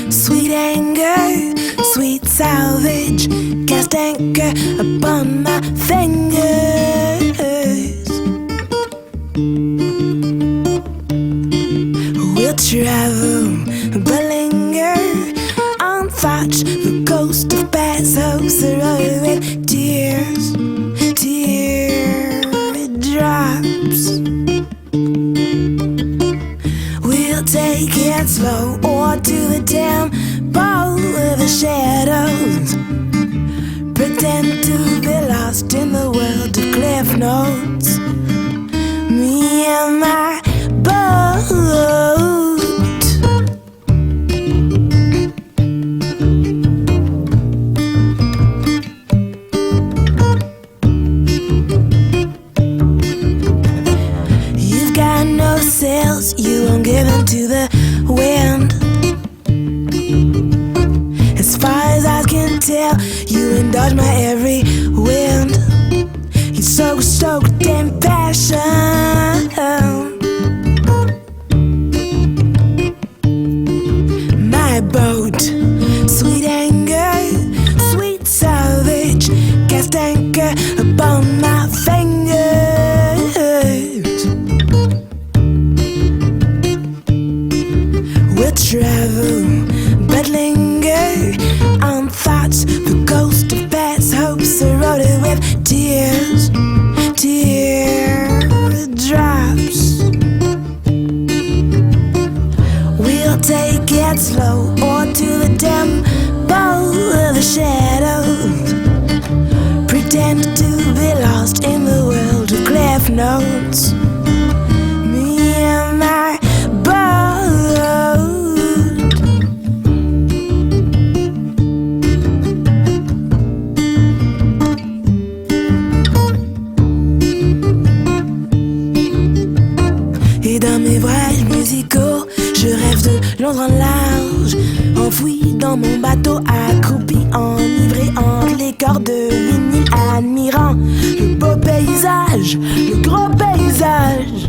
Sweet anger, sweet salvage, cast anchor upon my fingers. We'll travel, but linger on thoughts, the coast of past hopes, the road with tears, teardrops. We'll take it slow or to the temple of the shadows. Pretend to be lost in the world of cliff notes. Me and my boat. You've got no sails, you won't give in to the wind. As far as I can tell, you indulge my every wind. You're so stoked in passion. My boat, sweet anger, sweet salvage, cast anchor upon my fingers. We'll travel, but linger on thoughts, the ghost of past hopes, eroded with tears, teardrops. We'll take it slow or to the temple of the shadows. Pretend to be lost in the world of cliff notes. Me and my boat. Et dans mes voyages musicaux, je rêve de Londres en large, enfoui dans mon bateau, accroupi, enivré entre les cordes de vinyle, admirant le beau paysage, le gros paysage.